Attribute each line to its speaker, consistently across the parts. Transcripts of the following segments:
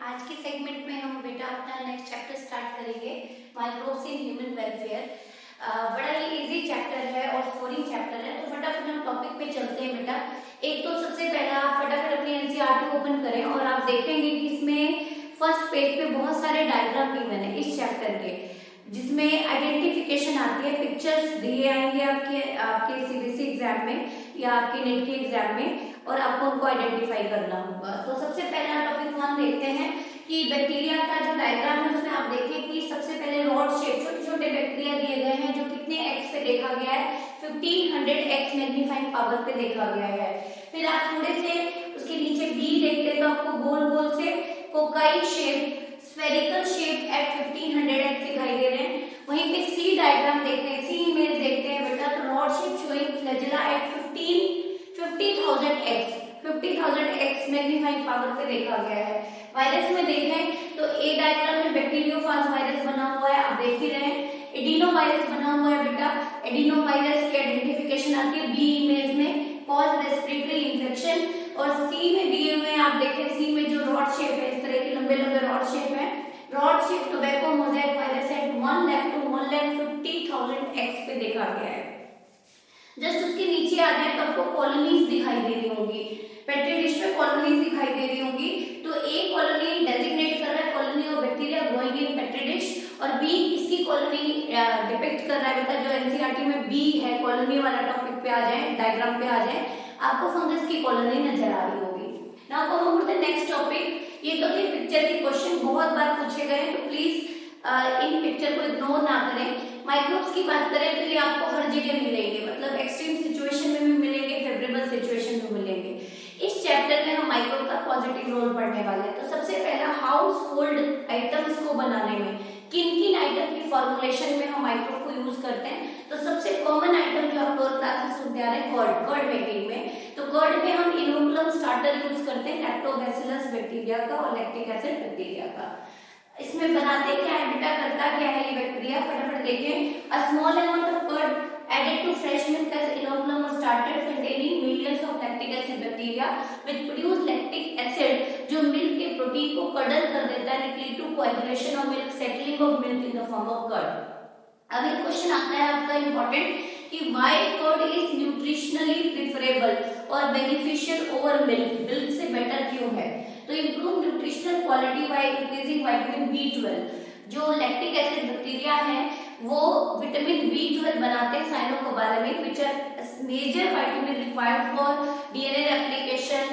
Speaker 1: आज के सेगमेंट में हम बेटा अपना नेक्स्ट चैप्टर स्टार्ट करेंगे, माइक्रोब्स इन ह्यूमन वेलफेयर। बड़ा ही इजी चैप्टर है और स्कोरिंग चैप्टर है, तो फटाफट हम टॉपिक पे चलते हैं बेटा। एक तो सबसे पहला आप फटाफट अपनी एनसीईआरटी ओपन करें और आप देखेंगे कि इसमें फर्स्ट पेज पे बहुत सारे डायग्राम गिवन है इस चैप्टर के, जिसमें आइडेंटिफिकेशन आती है, पिक्चर्स दिए आएंगे आपके सीबीएसई एग्जाम में या आपके नेट के एग्जाम में, और आपको उनको आइडेंटिफाई करना होगा। तो सबसे पहला टॉपिक हम देखते हैं कि बैक्टीरिया का जो डायग्राम है उसमें आप देखें कि सबसे पहले रॉड शेप छोटे छोटे बैक्टीरिया दिए गए हैं, जो कितने एक्स पे देखा गया है, 1500 एक्स मैग्नीफाइंग पावर पे देखा गया है। फिर आप थोड़े से उसके नीचे बी देखते हैं तो आपको गोल गोल से cocci shape, spherical shape at 1500 x दिखाई दे रहे हैं। वहीं पे सी डायग्राम देखते हैं, सी इमेज देखते हैं बेटा, तो rod shape showing flagella at 50,000 x magnifying power पे देखा गया है। वायरस में देखें तो ए डायग्राम में बैक्टीरियोफाज वायरस बना हुआ है, आप देख ही रहे हैं। एडिनो वायरस बना हुआ है बेटा, एडिनो वायरस की आइडेंटिफिकेशन आती है बी इमेज में, कॉज रेस्पिरेटरी इंफेक्शन। और सी में दिए हुए हैं, आप देखें सी में जो रॉड शेप है, इस तरह के लंबे लंबे रॉड शेप है, rod shape tobacco mosaic virus है 1 लाख to 1,50,000 एक्स पे देखा गया है। जस्ट उसके नीचे आ जाए तो आपको कॉलोनीज दिखाई दे रही होंगी, पेट्री डिश में कॉलोनीज दिखाई दे रही होंगी। तो ए कॉलोनी डेजिग्नेट कर रहा है colony of bacteria growing in petri dish, और बी इसकी कॉलोनी डिपिक्ट कर रहा है बेटा, जो एनसीईआरटी में बी है, कॉलोनी वाला टॉपिक पे आ जाए, डायग्राम पे आ जाए, आपको फंगस की कॉलोनी नजर आ रही होगी। Now come on to the next topic. ये तो थे पिक्चर के क्वेश्चन, बहुत बार पूछे गए, तो प्लीज इन पिक्चर को इग्नोर ना करें। माइक्रोब्स की बात करें तो ये आपको हर जगह मिलेंगे, मतलब एक्सट्रीम सिचुएशन में भी मिलेंगे, फेवरेबल सिचुएशन में मिलेंगे। इस चैप्टर में हम माइक्रोब का पॉजिटिव रोल पढ़ने वाले हैं। तो सबसे पहला हाउस होल्ड आइटम्स को बनाने में किन किन आइटम की फॉर्मुलेशन में हम माइक्रोब को यूज करते हैं। तो सबसे कॉमन आइटम जो आप लोअर क्लास में सुनते आ रहे हैं कर्ड मेकिंग में, तो कर्ड में हम इनोकुलम स्टार्टर यूज करते हैं लैक्टोबैसिलस बैक्टीरिया का और लैक्टिक एसिड बैक्टीरिया का। इसमें बनाते क्या है बेटा, करता क्या है ये बैक्टीरिया, फटाफट देखें। A small amount of curd added to fresh milk as inoculum or starter containing millions of lactic acid bacteria which produce lactic acid, जो मिल्क के प्रोटीन को कडल कर देता है, lead to coagulation of milk, settling of milk in the form of curd। अब एक question आता है आपका इम्पोर्टेंट कि why curd is nutritionally preferable और beneficial over milk, मिल्क से बेटर क्यों है। तो improve nutritional quality by increasing vitamin B12। जो लैक्टिक एसिड बैक्टीरिया है वो विटामिन B12 बनाते हैं cyanocobalamin, which are major vitamin required for DNA replication,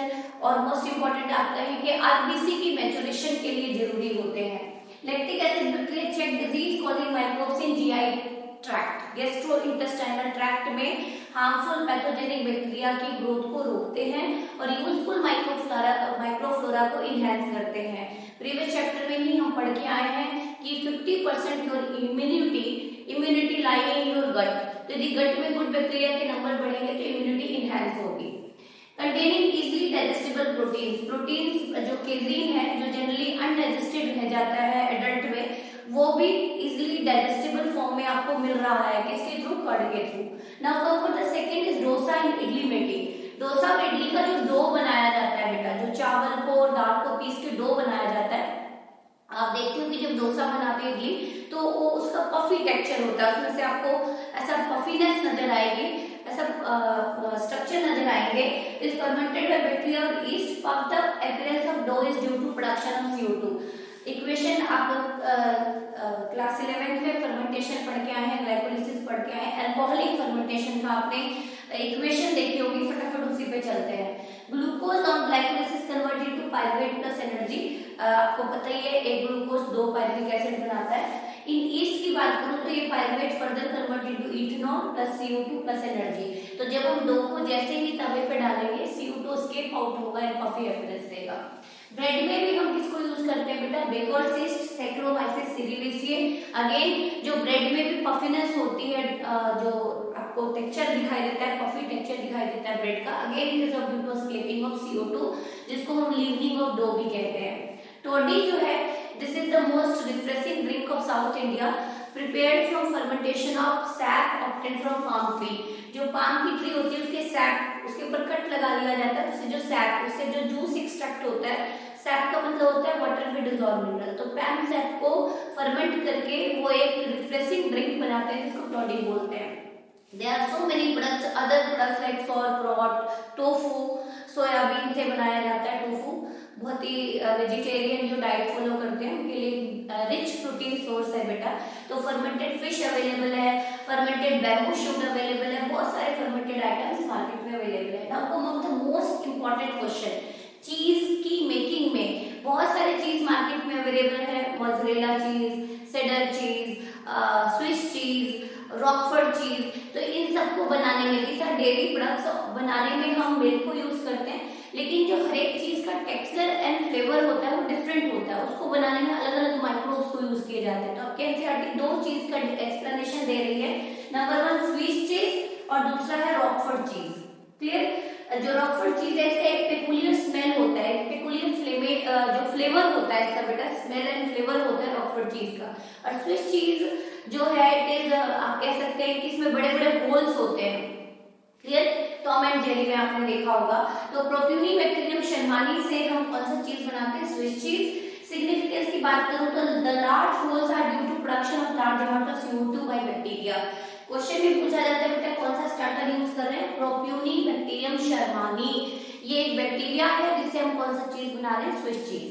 Speaker 1: और मोस्ट इंपोर्टेंट आपका है कि आरबीसी की मैच्योरेशन के लिए जरूरी होते हैं। Lactic acid bacteria check disease causing microbes in GI tract, gastrointestinal tract में हार्मफुल पैथोजेनिक बैक्टीरिया की ग्रोथ को रोकते हैं और यूजफुल माइक्रोफ्लोरा को इनहैंस करते हैं। प्रीवियस चैप्टर में ही हम पढ़ के आए हैं कि 50% your immunity lie in your gut, तो यदि गट में गुड बैक्टीरिया के नंबर बढ़ेंगे तो इम्यूनिटी इनहैंस होगी। कंटेनिंग इजीली डाइजेस्टेबल प्रोटीन्स जो केजीन है, जो जनरली अनडाइजेस्टेड रह जाता है एडल्ट में, वो भी इजीली डाइजेस्टेबल फॉर्म में आपको मिल रहा है, किसके थ्रू, कर्ड के through. Now come for the second is dosa and idli making. Dosa और इडली का जो डो बनाया जाता है बेटा, जो चावल को और दाल को पीस के डो बनाया जाता है, आप देखते हो कि जब डोसा बनाते हैं इडली तो वो उसका पफी टेक्सचर होता है, उसमें से आपको ऐसा पफीनेस नजर आएगी, ऐसा स्ट्रक्चर नजर आएंगे। इज फर्मेंटेड बाय बैक्टीरिया और yeast, puffed up appearance of dough is due to production of CO2। Equation आप क्लास 11 में फर्मेंटेशन पढ़ के आए हैं, ग्लाइकोलिसिस पढ़ के आए हैं, अल्कोहलिक फर्मेंटेशन का आपने इक्वेशन देखी होगी, फटाफट उसी पे चलते हैं। Glucose on glycolysis converted to pyruvate plus energy, आपको पता ही है एक ग्लूकोज 2 पायरुविक एसिड बनाता है। इन ईस्ट की बात करूं तो ये pyruvate further converted to ethanol plus CO2 plus energy. तो जब हम डो को जैसे ही तवे पे डालेंगे CO2 एस्केप आउट होगा, ये पफी अपीयरेंस देगा। ब्रेड में भी हम किसको यूज करते हैं बेटा, बेकर्स यीस्ट, सैक्रोमाइसिस सेरेविसिए। अगेन जो ब्रेड में भी पफिनेस होती है, जो आपको टेक्सचर दिखाई देता है, पफी टेक्सचर दिखाई देता है ब्रेड का, again it is due to escaping of CO2, जिसको हम लीवनिंग ऑफ डो भी कहते हैं। टोडी जो है, this is the most refreshing drink of south India, prepared from fermentation of SAP obtained from palm tree. जो पाम की ट्री होती है उसके सैप, उसके ऊपर कट लगा लिया जाता है, उससे जो सैप, उससे जो जूस एक्सट्रैक्ट होता है, सैप का मतलब होता है वाटर में और मिनरल। तो पैम सैप को फर्मेंट करके वो एक रिफ्रेशिंग ड्रिंक बनाते हैं जिसको क्लॉडिंग बोलते हैं। There are so many products, other products like sauerkraut, tofu, soybean से बनाया जाता है टोफू। बहुत ही वेजिटेरियन जो डाइट फॉलो करते हैं उनके लिए रिच प्रोटीन सोर्स है बेटा। तो फर्मेंटेड फिश अवेलेबल है, फर्मेंटेड बैम्बू शूट अवेलेबल है, बहुत सारे फर्मेंटेड आइटम्स मार्केट में अवेलेबल है। Now come on the most important question, चीज की मेकिंग में बहुत सारे चीज मार्केट में अवेलेबल है, मोज़रेला चीज, सेडर चीज, स्विस चीज, रॉकफोर्ड चीज। तो इन सबको बनाने में, these are डेयरी प्रोडक्ट्स, बनाने में हम मिल्क को यूज करते हैं, लेकिन जो हर एक चीज का टेक्सचर एंड फ्लेवर होता है वो डिफरेंट होता है, उसको बनाने में अलग अलग माइक्रोब्स को यूज किए जाते हैं। तो आपके एनसीईआरटी दो चीज का एक्सप्लेनेशन दे रही है, नंबर 1 स्विस चीज और दूसरा है रॉकफोर्ड चीज। क्लियर? जो रॉकफोर्ड चीज है इसका एक पेकुलियर स्मेल होता है, एक पेकुलियर जो फ्लेवर होता है इसका बेटा, स्मेल एंड फ्लेवर होता है रॉकफोर्ड चीज का। और स्विस चीज जो है इट इज, आप कह सकते हैं कि इसमें बड़े बड़े होल्स होते हैं। क्लियर? टॉम एंड जेरी में आपने देखा होगा। तो प्रोप्यूनी बैक्टीरियम शर्मानी से हम कौन सा चीज बनाते हैं? स्विस चीज। सिग्निफिकेंस की बात करूं तो the large holes are due to production of large amount of CO2 by bacteria. Question में पूछा जाता है बेटा कौन सा स्टार्टर यूज कर रहे हैं? प्रोप्यूनी बैक्टीरियम शर्मानी। ये एक बैक्टीरिया है जिससे हम कौन सा चीज बना रहे हैं? Swiss cheese.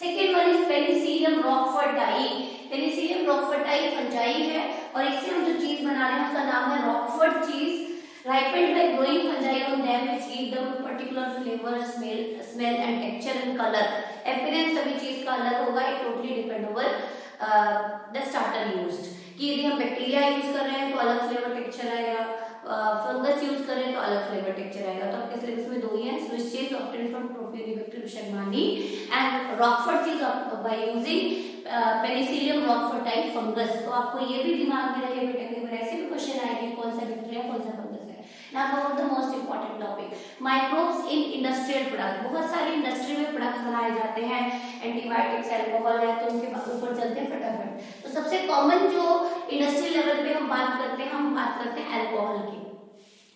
Speaker 1: Second one is penicillium roqueforti. Penicillium roqueforti fungi है और इससे हम जो चीज बना रहे हैं उसका नाम है रॉकफोर्ड चीज। Ripened by growing fungi on them which give them particular flavor, smell and texture and color. Appearance सभी चीज का अलग होगा, it totally depend over the starter used। कि यदि हम बैक्टीरिया यूज कर रहे हैं तो अलग फ्लेवर टेक्सचर आएगा, फंगस यूज कर रहे हैं तो अलग फ्लेवर टेक्सचर आएगा। तो आपके सिलेबस में दो ही हैं, Swiss cheese obtained from propionibacterium shermanii and roquefort cheese by using penicillium roqueforti fungus. तो आपको ये भी दिमाग में रहे बेटा, कई बार ऐसे भी क्वेश्चन आएंगे कौन सा बैक्टीरिया कौन सा फंगस है। Now about the most important topic, microbes in industrial product। बहुत सारे इंडस्ट्री में प्रोडक्ट्स बनाए जाते हैं, एंटीबायोटिक्स, अल्कोहल है, तो उनके ऊपर चलते हैं फटाफट। तो सबसे कॉमन जो इंडस्ट्रियल लेवल पे हम बात करते हैं, हम बात करते हैं अल्कोहल की।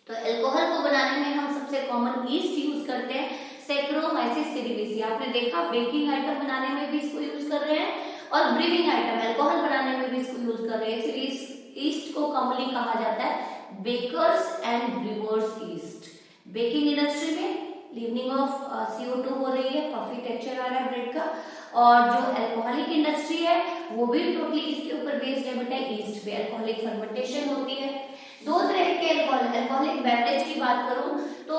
Speaker 1: तो अल्कोहल को बनाने में हम सबसे कॉमन ईस्ट यूज करते हैं, सैक्रोमाइसिस सेरेविसी। आपने देखा बेकिंग आइटम बनाने में भी इसको यूज कर रहे हैं और ब्रीविंग आइटम अल्कोहल बनाने में भी इसको यूज कर रहे हैं। इसलिए ईस्ट को कॉमनली कहा जाता है bakers and brewers yeast. Baking industry में लीवनिंग ऑफ CO2 हो रही है, कॉफी टेक्सचर आ रहा है ब्रेड का, और जो अल्कोहलिक इंडस्ट्री है वो भी टोटली इसके ऊपर बेस्ड है बेटा, ईस्ट पे। अल्कोहलिक फर्मेंटेशन होती है। दो तरह के अल्कोहलिक बेवरेज की बात करूं तो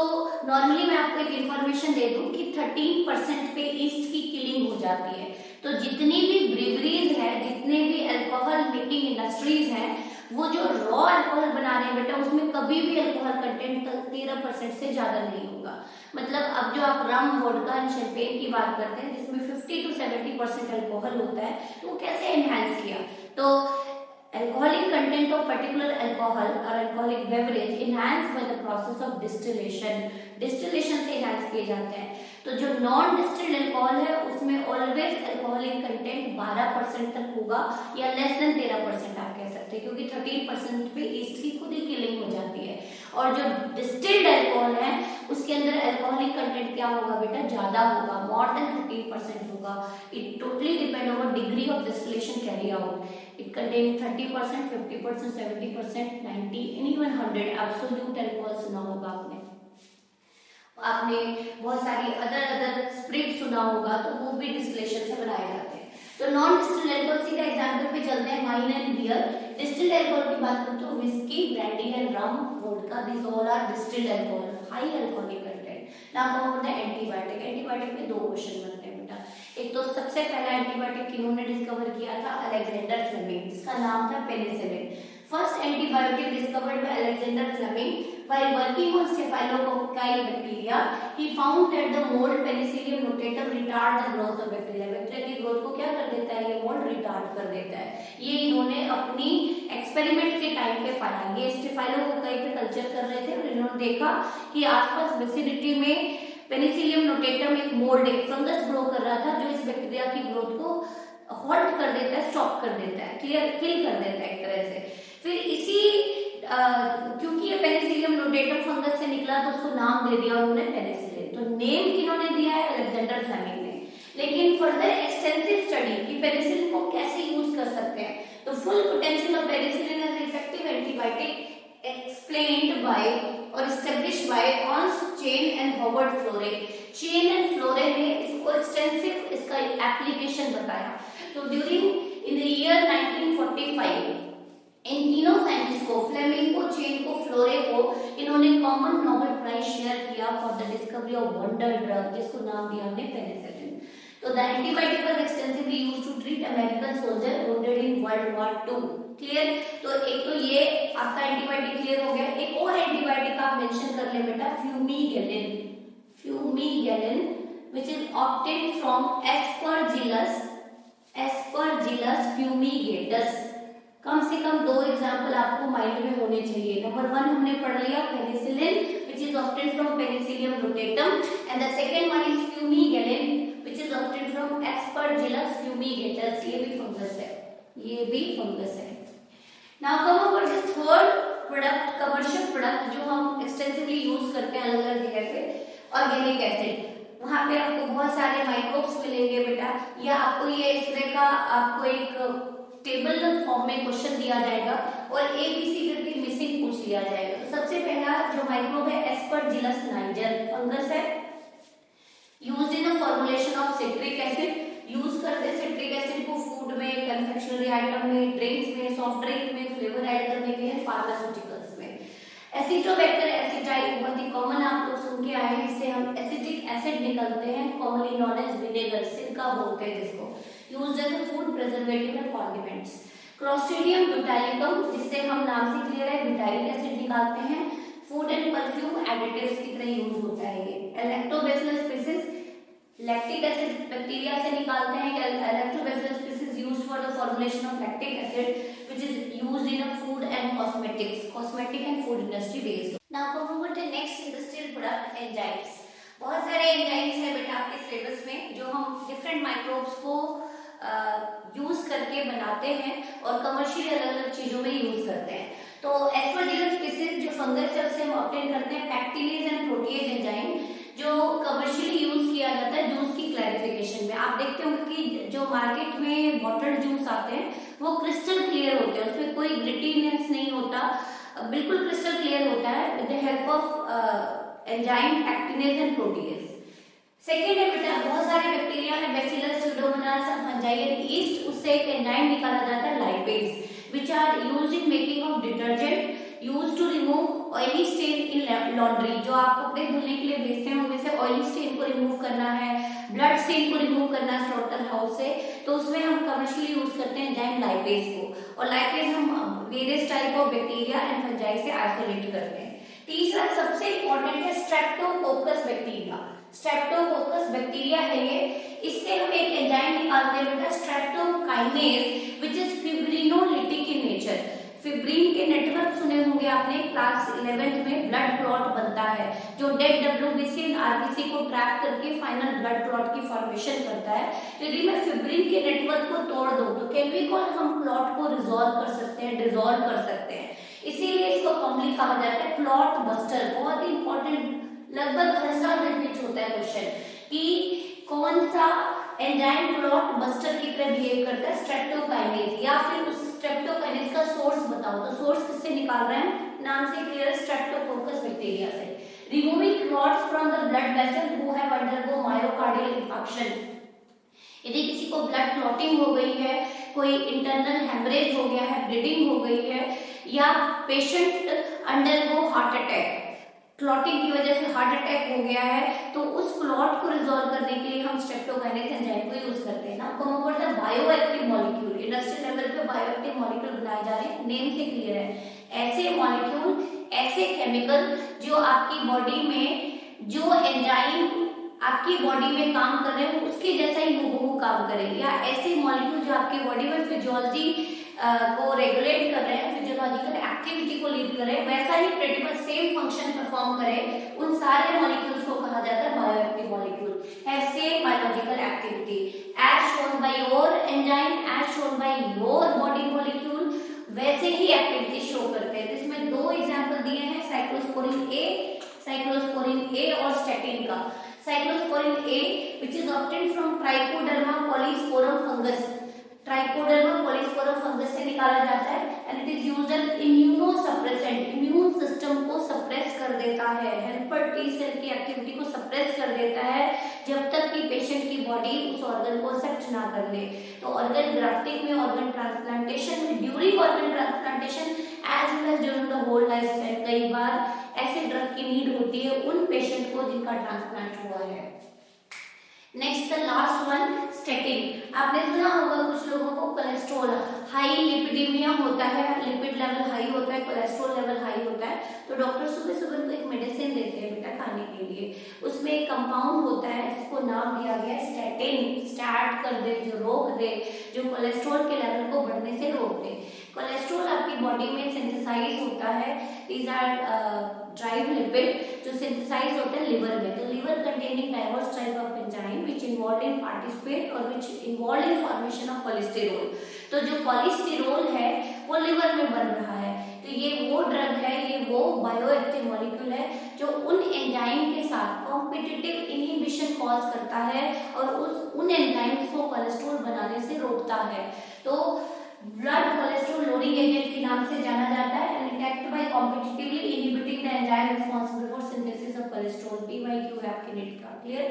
Speaker 1: नॉर्मली मैं आपको एक इंफॉर्मेशन दे दूं कि 13% पे ईस्ट की किलिंग हो जाती है। तो जितनी भी ब्रीवरीज है, जितने भी अल्कोहल मेकिंग इंडस्ट्रीज हैं, वो जो रॉ अल्कोहल बना रहे हैं बेटा उसमें कभी भी अल्कोहल कंटेंट 13% से ज्यादा नहीं होगा। मतलब अब जो आप रम, वोडका एंड शैंपेन की बात करते हैं जिसमें 50 to 70% अल्कोहल होता है, तो वो कैसे एनहांस किया? तो alcoholic content of particular alcohol or alcoholic beverage enhanced by the process of distillation। Distillation से enhance किए जाते हैं। तो जो नॉन डिस्टिल्ड अल्कोहल है उसमें ऑलवेज अल्कोहलिक कंटेंट 12% तक होगा या लेस देन 13% आप कह सकते हैं, क्योंकि 13% पे ईस्ट की खुद ही किलिंग हो जाती है। और जो डिस्टिल्ड अल्कोहल है उसके अंदर अल्कोहलिक कंटेंट क्या होगा बेटा? ज्यादा होगा, मोर देन 13% होगा। It totally depend on degree of distillation carry out. It contains 30%, 50%, 70%, 90 and even 100 absolute alcohol सुना होगा आपने बहुत सारी अदर स्प्रिट सुना होगा, तो वो भी डिस्टिलेशन से बनाए जाते हैं। तो नॉन डिस्टिल्ड अल्कोहल सीधा एग्जांपल पे चलते हैं, wine and beer. Distilled alcohol की बात करें तो whisky, brandy and rum, vodka, this all are distilled alcohol, high alcoholic content. Now come on the antibiotic. Antibiotic में दो क्वेश्चन बनते हैं बेटा। एक तो सबसे पहला एंटीबायोटिक किन्होंने डिस्कवर किया था? अलेक्जेंडर फ्लेमिंग, जिसका नाम था penicillin. First antibiotic discovered by Alexander Fleming while working on staphylococci bacteria he found that the mold Penicillium notatum retard the growth of bacteria। Bacteria की ग्रोथ को क्या कर देता है? ये मोल्ड रिटार्ड कर देता है। ये इन्होंने अपनी एक्सपेरिमेंट के टाइम पे पाया। ये स्टेफाइलोकोकाई पे कल्चर कर रहे थे और इन्होंने देखा कि आसपास विसिनिटी में पेनिसिलियम नोटेटम एक मोल्ड, एक फंगस ग्रो कर रहा था जो इस बैक्टीरिया की ग्रोथ को हॉल्ट कर देता है, स्टॉप कर देता है, क्लियर, किल कर देता है एक तरह से। फिर इसी क्योंकि ये पेनिसिलियम नोटेटम फंगस से निकला तो उसको नाम दे दिया उन्होंने पेनिसिलिन। तो नेम किन्होंने दिया है? अलेक्जेंडर फ्लेमिंग ने। लेकिन फर्दर एक्सटेंसिव स्टडी कि पेनिसिलिन को कैसे यूज कर सकते हैं। तो full potential of penicillin as effective antibiotic explained by or established by Hans Chain and Howard Florey। Chain and Florey ने इसको एक्सटेंसिव इसका एप्लीकेशन बताया। तो ड्यूरिंग इन द ईयर 1945 इन तीनों साइंटिस्ट को, फ्लेमिंग को, चेन को, फ्लोरे को, इन्होंने कॉमन नोबेल प्राइज शेयर किया for the discovery of wonder drug, जिसको नाम दिया हमने पेनिसिलिन। तो the antibiotic was extensively used to treat American soldier wounded in World War 2। Clear? तो एक तो ये आपका एंटीबायोटिक क्लियर हो गया। एक और एंटीबायोटिक आप मेंशन कर ले बेटा, fumagillin. Fumagillin which is obtained from aspergillus fumigatus. कम से कम दो एग्जांपल आपको माइंड में होने चाहिए। नंबर 1 हमने पढ़ लिया penicillin which is obtained from penicillium notatum, and the second one is fumagillin which is obtained from aspergillus fumigatus. ये भी फंगस है, ये भी फंगस है। Now come over the third product, commercial product जो हम एक्सटेंसिवली यूज करते हैं अलग अलग जगह पे, ऑर्गेनिक एसिड। वहां पे आपको बहुत सारे माइक्रोब्स मिलेंगे बेटा, या आपको ये इस तरह का आपको एक टेबल फॉर्म में क्वेश्चन दिया जाएगा और ABC करके मिसिंग पूछ लिया जाएगा। तो सबसे पहला जो माइक्रोब है एस्परजिलस नाइजर, फंगस है, used in the formulation of citric acid. Use करते हैं सिट्रिक एसिड को फूड में, कन्फेक्शनरी आइटम में, ड्रिंक्स में, सॉफ्ट ड्रिंक में, फ्लेवर ऐड करने के लिए, फार्मास्यूटिकल्स में। एसिटोबैक्टर एसिटाइल बहुत ही कॉमन आप लोग सुन के आए हैं, इससे हम एसिटिक एसिड निकलते हैं, कॉमनली नोन एज विनेगर, सिरका बोलते हैं जिसको, used as a food preservative and condiments. Clostridium butylicum, जिससे हम नाम से क्लियर है ब्यूटाइलिक एसिड निकालते हैं, फूड एंड परफ्यूम एडिटिव्स की तरह यूज होता है ये। Lactobacillus species, lactic acid bacteria से निकालते हैं। Lactobacillus species used for the formulation of lactic acid which is used in a food and cosmetics, cosmetic and food industry based. Now come over to next industrial product, enzymes. बहुत सारे enzymes है बेटा आपके syllabus में जो हम different microbes को use करके बनाते हैं और कमर्शियली अलग अलग चीजों में यूज करते हैं। तो एस्परजिलस स्पीसीज जो फंगस है उससे हम ऑब्टेन करते हैं पैक्टिलेज एंड प्रोटीएज एंजाइम, जो कमर्शियली यूज किया जाता है जूस की क्लैरिफिकेशन में। आप देखते होंगे कि जो मार्केट में बॉटल्ड जूस आते हैं वो क्रिस्टल क्लियर होते हैं, उसमें कोई ग्रिटीनेस नहीं होता, बिल्कुल क्रिस्टल क्लियर होता है with the help of enzyme pectinase and protease. Second है बेटा, बहुत सारे बैक्टीरिया है, bacillus, pseudomonas, fungi and yeast, उससे एक एंजाइम निकाला जाता है lipase which are used in making of detergent, used to remove oily stain in laundry। जो आप कपड़े धुलने के लिए भेजते हैं उनमें से ऑयली स्टेन को रिमूव करना है, ब्लड स्टेन को रिमूव करना है स्लॉटर हाउस से, तो उसमें हम कमर्शियली यूज करते हैं एंजाइम लाइपेज को। और लाइपेज हम various type of bacteria and fungi से आइसोलेट करते हैं। तीसरा सबसे इंपॉर्टेंट है स्ट्रेप्टोकोकस बैक्टीरिया। स्ट्रेप्टोकोकस बैक्टीरिया है ये, इससे हम एक एंजाइम निकालते हैं बेटा streptokinase which is fibrinolytic in nature. Fibrin के नेटवर्क सुने होंगे आपने क्लास 11th में, ब्लड क्लॉट बनता है जो डेड डब्ल्यूबीसी एंड आरबीसी को ट्रैप करके फाइनल ब्लड क्लॉट की फॉर्मेशन करता है। यदि मैं फिब्रिन के नेटवर्क को तोड़ दूं तो कैन वी कॉल, हम क्लॉट को रिजॉल्व कर सकते हैं, डिसॉल्व कर सकते हैं, इसीलिए इसको कॉमनली कहा जाता है क्लॉट बस्टर। बहुत ही इंपॉर्टेंट, लगभग हर साल रिपीट होता है क्वेश्चन कि कौन सा एंजाइम क्लॉट बस्टर की तरह बिहेव करता है, स्ट्रेप्टोकाइनेज, या फिर उस स्ट्रेप्टोकाइनेज का सोर्स बताओ। तो सोर्स किससे निकाल रहे हैं, नाम से क्लियर, स्ट्रेप्टोकोकस बैक्टीरिया से। Removing clots from the blood vessel who have undergo myocardial infarction. यदि किसी को ब्लड क्लॉटिंग हो गई है, कोई इंटरनल हेमरेज हो गया है, ब्लीडिंग हो गई है, या patient undergo heart attack, clotting की वजह से हार्ट अटैक हो गया है, तो उस क्लॉट को रिजॉल्व करने के लिए हम स्ट्रेप्टोकाइनेज एंजाइम को यूज करते हैं ना। कम over the bioactive molecule, industrial level पे बायोएक्टिव मॉलिक्यूल बनाए जा रहे हैं, नेम से क्लियर है, ऐसे मॉलिक्यूल, ऐसे केमिकल जो आपकी बॉडी में, जो एंजाइम आपकी बॉडी में काम कर रहे हैं उसके जैसा ही हूबहू काम करें, या ऐसे मॉलिक्यूल जो आपकी बॉडी में फिजियोलॉजी को रेगुलेट कर रहे हैं, फिजियोलॉजिकल एक्टिविटी को लीड कर रहे हैं, वैसा ही pretty much same function perform करें, उन सारे मॉलिक्यूल्स को कहा जाता है bioactive molecule, have same biological activity as shown by your enzyme, as shown by your body molecule, वैसे ही एक्टिविटी शो करते हैं। इसमें दो एग्जांपल दिए हैं, साइक्लोस्पोरिन ए और स्टैटिन का। Cyclosporin A which is obtained from Trichoderma polysporum diffusion immunosuppressant, immune system को सप्रेस कर देता है, हेल्पर टी सेल की एक्टिविटी को सप्रेस कर देता है जब तक कि पेशेंट की बॉडी उस ऑर्गन को एक्सेप्ट ना कर ले। तो ऑर्गन ग्राफ्टिंग में, ऑर्गन ट्रांसप्लांटेशन में, during organ transplantation as well as during the whole life span कई बार ऐसे ड्रग की नीड होती है उन पेशेंट को जिनका ट्रांसप्लांट हुआ है। Next the last one, statin. आपने सुना होगा कुछ लोगों को कोलेस्ट्रॉल, हाई लिपिडीमिया होता है, लिपिड लेवल हाई होता है, कोलेस्ट्रॉल लेवल हाई होता है, तो डॉक्टर सुबह सुबह को एक मेडिसिन देते हैं बेटा खाने के लिए। उसमें एक कंपाउंड होता है जिसको नाम दिया गया है स्टैटिन। स्टार्ट कर दे, जो रोक दे, जो कोलेस्ट्रॉल के लेवल को बढ़ने से रोक दे। कोलेस्ट्रॉल आपकी बॉडी में सिंथेसाइज होता है, दीज आर ड्राइव लिपिड जो सिंथेसाइज होते हैं लिवर में। तो liver containing diverse type of enzyme which involve in participate और which involve in formation of cholesterol. तो जो कोलेस्टेरॉल है वो लिवर में बन रहा है, तो ये वो ड्रग है, ये वो बायोएक्टिव मॉलिक्यूल है जो उन एंजाइम के साथ कॉम्पिटिटिव इनहिबिशन कॉज करता है और उन एंजाइम्स को कोलेस्ट्रॉल बनाने से रोकता है। तो ब्लड कोलेस्ट्रॉल लोडिंग एजेंट के नाम से जाना जाता है and it act by competitively inhibiting the enzyme responsible for synthesis of cholesterol। PYQ है आपके नेट का, clear?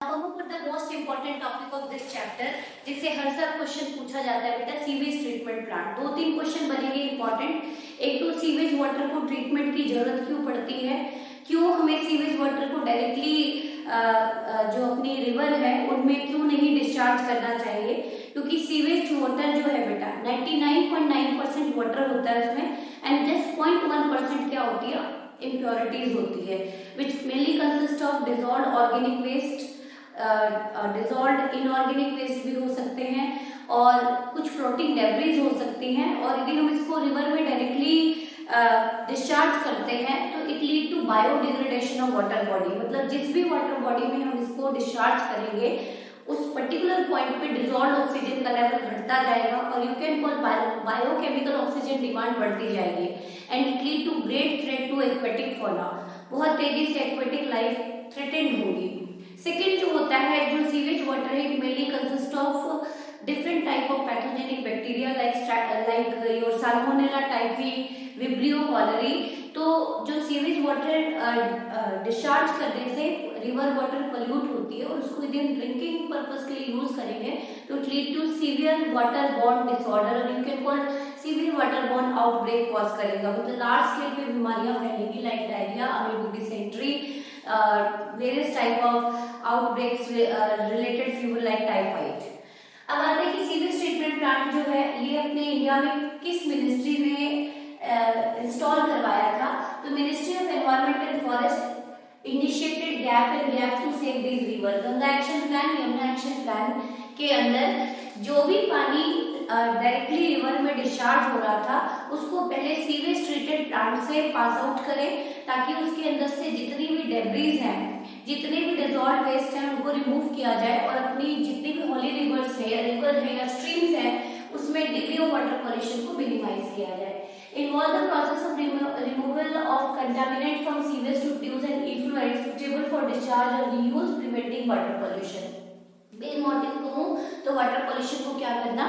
Speaker 1: Now we put the most important topic of this chapter, जिससे हर साल क्वेश्चन पूछा जाता है बेटा, सीवेज ट्रीटमेंट प्लांट। 2-3 क्वेश्चन बनेंगे इंपॉर्टेंट। एक तो सीवेज वाटर को ट्रीटमेंट की जरूरत क्यों पड़ती है, क्यों हमें सीवेज वाटर को डायरेक्टली जो अपनी रिवर है उनमें क्यों नहीं डिस्चार्ज करना चाहिए, क्योंकि सीवेज वाटर जो है बेटा 99.9% वाटर होता है उसमें एंड जस्ट 0.1% क्या होती है, इम्प्योरिटीज होती है, which mainly consist of dissolved organic waste, dissolved inorganic waste भी हो सकते हैं और कुछ फ्लोटिंग डेब्रिज हो सकती हैं। और यदि हम इसको रिवर में डायरेक्टली डिस्चार्ज करते हैं तो it lead to biodegradation of water body, मतलब जिस भी वाटर बॉडी में हम इसको डिस्चार्ज करेंगे उस पर्टिकुलर पॉइंट पे डिसॉल्व्ड ऑक्सीजन का लेवल घटता जाएगा और you can call biochemical oxygen demand बढ़ती जाएगी and it lead to great threat to aquatic fauna, बहुत तेजी से एक्वेटिक लाइफ थ्रेटेंड होगी। सेकेंड जो होता है, जो सीवेज वाटर है it mainly consist of different type of pathogenic bacteria like your salmonella typhi, vibrio cholerae। तो जो सीवेज वाटर डिस्चार्ज करने से रिवर वाटर पोल्यूट होती है और उसको यदि हम ड्रिंकिंग पर्पस के लिए यूज करेंगे तो it lead to severe water borne disorder, you can call severe water borne outbreak cause करेगा, मतलब लार्ज स्केल पे बीमारियां फैलेंगी like diarrhoea, amoebic dysentery, various type of outbreaks related fever like typhoid. अब आते हैं कि सीवेज ट्रीटमेंट प्लांट जो है ये अपने इंडिया में किस मिनिस्ट्री ने इंस्टॉल करवाया था, तो ministry of environment and forest initiated GAP to save these river. Ganga action plan, Yamuna action plan के अंदर जो भी पानी डायरेक्टली रिवर में डिस्चार्ज हो रहा था उसको पहले सीवेज ट्रीटेड प्लांट से पास आउट करें ताकि उसके अंदर से जितनी भी डेब्रीज हैं, जितने भी डिसॉल्व्ड वेस्ट हैं उनको रिमूव किया जाए और अपनी जितनी भी हॉली रिवर्स है या रिवर है या स्ट्रीम्स हैं उसमें डिग्री ऑफ वाटर पॉल्यूशन को मिनिमाइज किया जाए। Involve the process of removal of contaminant from sewage to tubes and effluents suitable for discharge or reuse, preventing water pollution। Main motive कहूँ तो वाटर पॉल्यूशन को क्या करना,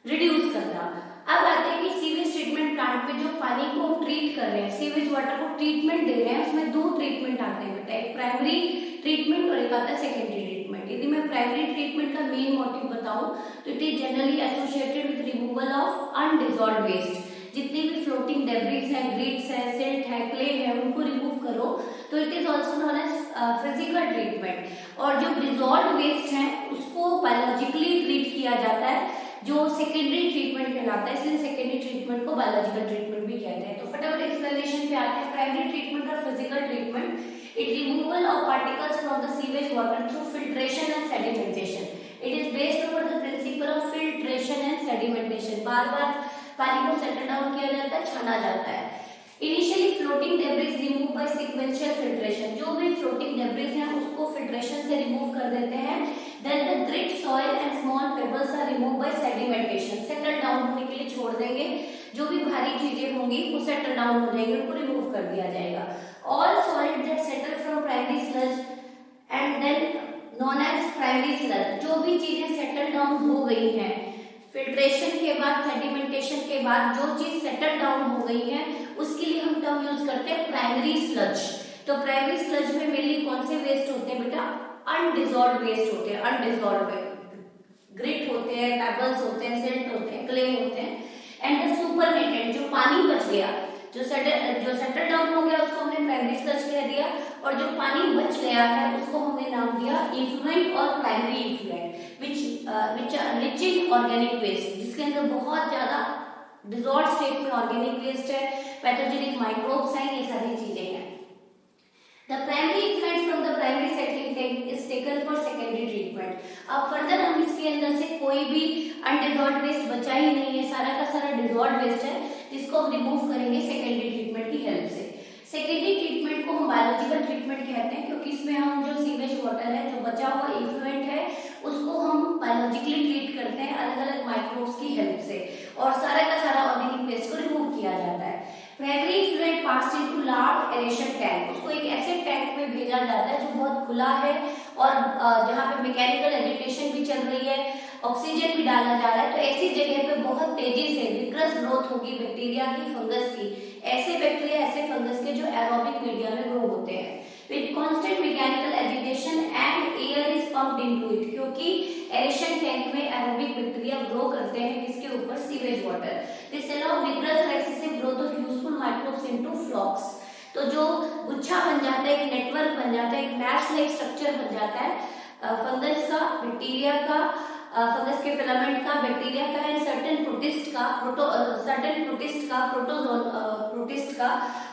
Speaker 1: रिड्यूस करना। अब आते हैं कि सीवेज ट्रीटमेंट प्लांट में जो पानी को हम ट्रीट कर रहे हैं, सीवेज वाटर को ट्रीटमेंट दे रहे हैं, उसमें 2 ट्रीटमेंट आते हैं बेटा, एक प्राइमरी ट्रीटमेंट और एक आता है सेकेंडरी ट्रीटमेंट। यदि मैं प्राइमरी ट्रीटमेंट का मेन मोटिव बताऊं तो it is generally associated with removal of undissolved waste, जितनी भी फ्लोटिंग डेब्रिज है, ग्रिड्स है, सिल्ट है, क्ले है, उनको रिमूव करो, तो it is also known as physical treatment. और जो डिसॉल्व्ड वेस्ट है उसको बायोलॉजिकली ट्रीट किया जाता है जो सेकेंडरी ट्रीटमेंट कहलाता है, इसलिए सेकेंडरी ट्रीटमेंट को बायोलॉजिकल ट्रीटमेंट भी कहते हैं। तो फटाफट एक्सप्लेनेशन पे आते हैं। प्राइमरी ट्रीटमेंट और physical treatment, it removal of particles from the sewage water through filtration and sedimentation. It is based on the principle of filtration and sedimentation. बार बार पानी को सेटल डाउन किया जाता है, छाना जाता है। Initially floating debris remove by sequential filtration, जो भी फ्लोटिंग डेब्रिज हैं उसको फिल्ट्रेशन से रिमूव कर देते हैं। Then the grit soil and small pebbles are remove by sedimentation, settle down होने के लिए छोड़ देंगे, जो भी भारी चीजें होंगी वो सेटल डाउन हो जाएंगे, उनको रिमूव कर दिया जाएगा। All solid that settle from primary sludge and then known as primary sludge, जो भी चीजें सेटल डाउन हो गई हैं फिल्ट्रेशन के बाद, सेडिमेंटेशन के बाद जो चीज सेटल डाउन हो गई है उसके लिए हम टर्म यूज करते हैं प्राइमरी स्लज। तो प्राइमरी स्लज में मेनली कौन से वेस्ट होते हैं बेटा? अनडिजॉल्व्ड वेस्ट होते हैं, अनडिजॉल्व्ड ग्रिट होते हैं, पेबल्स होते हैं, सिल्ट होते हैं, क्ले होते हैं। एंड द सुपरनेटेड, जो पानी बच गया, जो सेटल डाउन हो गया उसको हमने प्राइमरी स्लज कह दिया, और जो पानी बच गया है उसको हमने नाम दिया इफ्लुएंट और primary effluent, which are rich in organic waste, जिसके अंदर बहुत ज्यादा डिसॉल्व स्टेट में ऑर्गेनिक वेस्ट है, पैथोजेनिक माइक्रोब्स हैं, ये सारी चीजें हैं। The primary effluent from the primary settling tank is taken for secondary treatment. अब फर्दर हम इसके अंदर से कोई भी अनडिसॉल्व्ड वेस्ट बचा ही नहीं है, सारा का सारा डिसॉल्व्ड वेस्ट है, जिसको हम रिमूव करेंगे सेकेंडरी ट्रीटमेंट की हेल्प से। सेकेंडरी ट्रीटमेंट को हम बायोलॉजिकल ट्रीटमेंट कहते हैं, क्योंकि इसमें हम जो सीवेज वाटर है, जो बचा हुआ इफ्लुएंट है, उसको हम बायोलॉजिकली ट्रीट करते हैं अलग अलग माइक्रोब्स की हेल्प से, और सारा का सारा ऑर्गेनिक वेस्ट को रिमूव किया जाता है। Primary effluent passed into large aeration tank, उसको एक ऐसे टैंक में भेजा जाता है जो बहुत खुला है और जहाँ पे मैकेनिकल एजिटेशन भी चल रही है, ऑक्सीजन भी डाला जा रहा है, तो ऐसी जगह पे बहुत तेजी से विग्रस ग्रोथ होगी बैक्टीरिया की, फंगस की, ऐसे बैक्टीरिया, ऐसे फंगस के जो एरोबिक मीडिया में ग्रो होते हैं। With constant mechanical agitation and air is pumped into it, क्योंकि एरेशन टैंक में एरोबिक बैक्टीरिया ग्रो करते हैं किसके ऊपर? Sewage water. This allow vigorous excessive growth of useful microbes into flocs, तो जो गुच्छा बन जाता है, एक नेटवर्क बन जाता है, एक मैश लाइक स्ट्रक्चर बन जाता है फंगस का, बैक्टीरिया का, फंगस के फिलामेंट का, बैक्टीरिया का एंड सर्टेन प्रोटिस्ट का, प्रोटिस्ट का,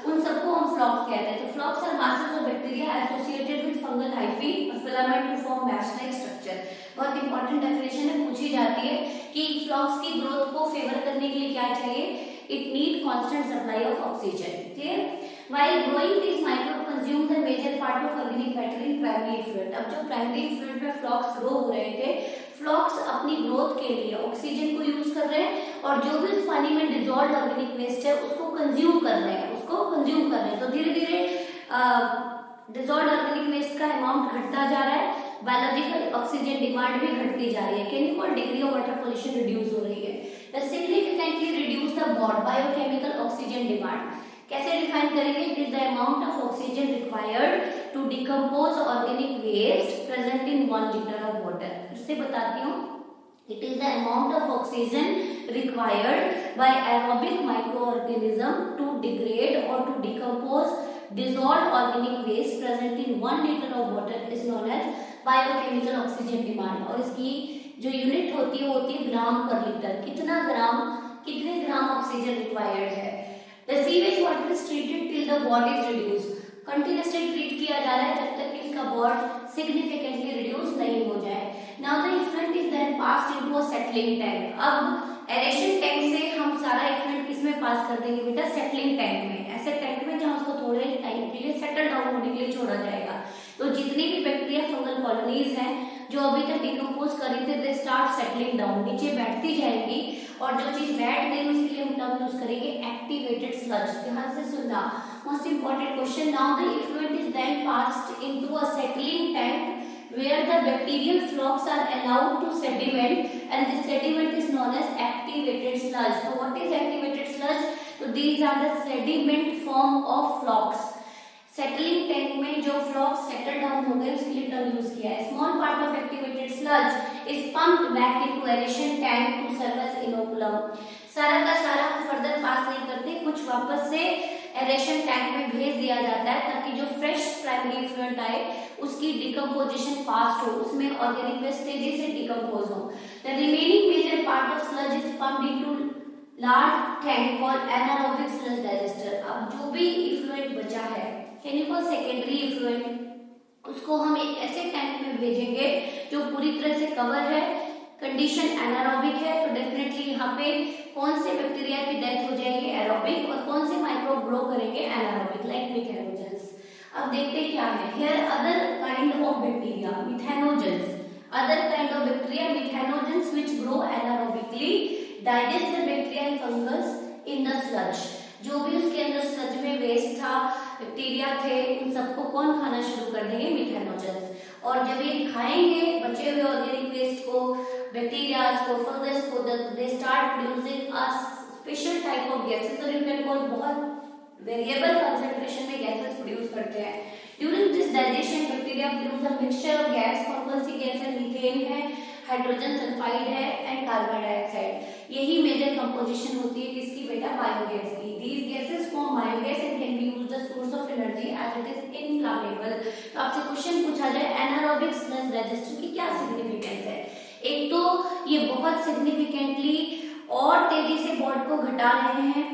Speaker 1: उन सबको हम फ्लॉक्स कहते हैं। तो flocs are masses of bacteria associated with fungal hyphae और filament to form mesh like structure. बहुत इंपॉर्टेंट डेफिनेशन है, पूछी जाती है कि फ्लॉक्स की ग्रोथ को फेवर करने के लिए क्या चाहिए? It need constant supply of oxygen. Clear? While growing, these microbes consume the major part of organic matter in primary effluent. अब जो प्राइमरी इफ्लुएंट में फ्लॉक्स ग्रो हो रहे थे, फ्लॉक्स अपनी ग्रोथ के लिए ऑक्सीजन को यूज कर रहे हैं, और जो भी उस पानी में डिसॉल्व्ड ऑर्गेनिक वेस्ट है उसको कंज्यूम कर रहे हैं, तो धीरे धीरे डिसॉल्व्ड ऑर्गेनिक वेस्ट का अमाउंट घटता जा रहा है, बायोलॉजिकल ऑक्सीजन डिमांड भी घटती जा रही है, chemical degree of water pollution reduce हो रही है। The significantly reduce the biochemical oxygen demand. कैसे डिफाइन करेंगे? It is the amount of oxygen required to decompose organic waste present in 1 litre of water. फिर से बताती हूँ, it is the amount of oxygen required by aerobic microorganism to degrade और to decompose dissolved organic waste present in 1 liter of water is known as biochemical oxygen demand। और इसकी जो unit होती है वो होती है ग्राम पर लीटर, कितने ग्राम ऑक्सीजन रिक्वायर्ड है। The sewage water is treated till the bond is reduced, continuously treat किया जा रहा है जब तक कि इसका बॉन्ड सिग्निफिकेंटली रिड्यूस नहीं हो जाए। Now the effluent is then passed into a settling tank. अब एरेशन टैंक से हम सारा इफ्लुएंट किसमें पास कर देंगे बेटा? सेटलिंग टैंक में, ऐसे टैंक में जहां उसको थोड़े टाइम के लिए सेटल डाउन होने के लिए छोड़ा जाएगा। तो जितनी भी बैक्टीरिया फंगल कॉलोनीज हैं जो अभी तक डिकम्पोज कर रही थे, दे स्टार्ट सेटलिंग डाउन, नीचे बैठती जाएंगी, और जो चीज बैठ गई उसके लिए हम टर्म यूज करेंगे एक्टिवेटेड स्लज। ध्यान से सुनना, most important question. Now the effluent is then passed into a settling tank where the bacterial flocks are allowed to sediment, and this sediment is known as activated sludge. So what is activated sludge? So these are the sediment form of flocks. Settling tank में जो फ्लॉक्स settle down हो गए उसके लिए term use किया है। Small part of activated sludge is pumped back into aeration tank to serve as inoculum. सारा का सारा फर्दर पास नहीं करते, कुछ वापस से एरेशन टैंक में भेज दिया जाता है ताकि जो फ्रेश प्राइमरी इफ्लुएंट आए उसकी डिकम्पोजिशन फास्ट हो, उसमें ऑर्गेनिक वेस्ट तेजी से डिकम्पोज हो। The remaining major part of sludge is pumped into large tank called anaerobic sludge digester. अब जो भी इफ्लुएंट बचा है, केमिकल सेकेंडरी इफ्लुएंट, उसको हम एक ऐसे टैंक में भेजेंगे जो पूरी तरह से कवर है, कंडीशन एनारोबिक है, तो डेफिनेटली यहाँ पे कौन से बैक्टीरिया की डेथ हो जाएगी? एरोबिक, और कौन से माइक्रोब ग्रो करेंगे? Anaerobic, like methanogens. अब देखते क्या है, here other kind of bacteria, methanogens, other kind of bacteria methanogens which grow anaerobically digest the bacteria and fungus in the sludge. जो भी उसके अंदर स्लज में वेस्ट था, बैक्टीरिया थे, उन सबको कौन खाना शुरू कर देंगे? मिथेनोजेंस। और जब ये खाएंगे बचे हुए ऑर्गेनिक वेस्ट को, बैक्टीरियाज को, फंगस को, they start producing a special type of gases और इनके बहुत वेरिएबल कंसेंट्रेशन में गैसेस प्रोड्यूस करते हैं। During this digestion bacteria produce a mixture of gas, कौन सी गैस है, मीथेन है, हाइड्रोजन सल्फाइड है एंड कार्बन डाइऑक्साइड। यही मेजर कंपोजिशन होती है किसकी बेटा, बायोगैस की। These gases form biogas and can be used as source of energy as it is inflammable. तो आपसे क्वेश्चन पूछा जाए एनारोबिक स्लज डाइजेशन की क्या सिग्निफिकेंस है। एक तो ये बहुत सिग्निफिकेंटली और तेजी से बॉडी को घटा रहे हैं,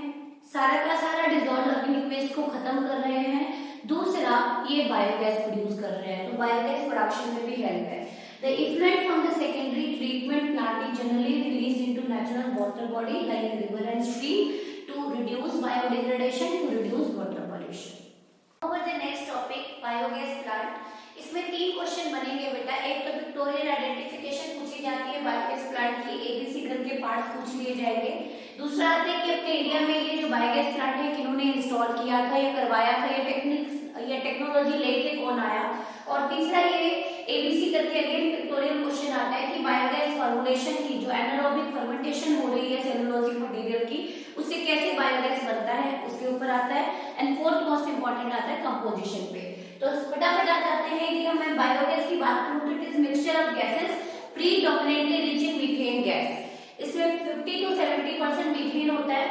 Speaker 1: सारा का सारा डिसॉल्व्ड ऑर्गेनिक वेस्ट को खत्म कर रहे हैं। दूसरा ये बायोगैस प्रोड्यूस कर रहे हैं, तो बायोगैस प्रोडक्शन में भी हेल्प है। The effluent from the secondary treatment plant is generally released into natural water body like river and stream to reduce biodegradation, to reduce water pollution. Over the next topic, biogas plant. इसमें 3 question बनेंगे बेटा। एक तो pictorial identification पूछी जाती है biogas plant की, ABC करके पार्ट्स पूछ लिए जाएंगे। दूसरा आता है कि अपने इंडिया में ये जो बायोगैस प्लांट है किन्होंने इंस्टॉल किया था, ये करवाया था, ये टेक्निक्स या टेक्नोलॉजी लेके कौन आया। और तीसरा ये एबीसी करके अगेन पिक्टोरियल क्वेश्चन आता है कि बायोगैस फॉर्मुलेशन की जो एनारोबिक फर्मेंटेशन हो रही है सेलुलोजिक मटेरियल की, उससे कैसे बायोगैस बनता है, उसके ऊपर आता है। एंड फोर्थ मोस्ट इंपॉर्टेंट आता है कंपोजिशन पे। तो फटाफट आ जाते हैं कि हम बायोगैस की बात करूं तो it is mixture of gases predominantly rich in methane gas. इसमें 50 to 70% मीथेन होता है,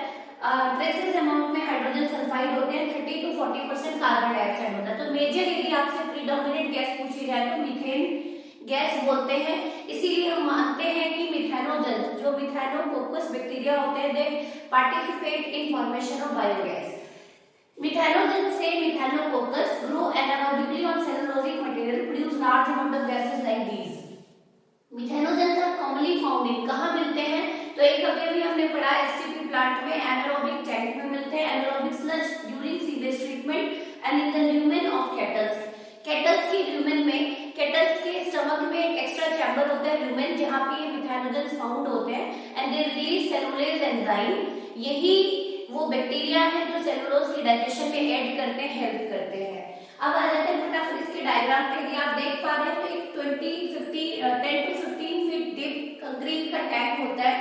Speaker 1: ट्रेसेस अमाउंट में हाइड्रोजन सल्फाइड होते हैं, 30 to 40% कार्बन डाइऑक्साइड होता है। तो मेजर यदि आपसे प्रीडोमिनेंट गैस पूछी जाए तो मीथेन गैस बोलते हैं। इसीलिए हम मानते हैं कि मिथेनोजन जो मिथेनोकोकस बैक्टीरिया होते हैं they participate in formation of biogas. Methanogen से methanococcus grow anaerobically on cellulosic material, produce large amount of gases like these. Methanogen are commonly found in, कहां मिलते हैं, तो एक अभी हमने पढ़ा एसटीपी प्लांट में एनारोबिक टैंक में मिलते हैं, anaerobic sludge during sewage treatment and in the lumen of cattles. Cattles की ल्यूमेन में, कैटल्स के स्टमक में एक एक्स्ट्रा चैम्बर होता है ल्यूमेन, जहां पे ये मिथेनोजन फाउंड होते हैं and they release cellulose enzyme. यही वो बैक्टीरिया है जो सेलुलोज की डाइजेशन में ऐड करते हैं, हेल्प करते हैं। अब आ जाते हैं फटाफट इसके डायग्राम पे। यदि आप देख पा रहे हैं तो एक 10 to 15 फीट डीप कंक्रीट का टैंक होता है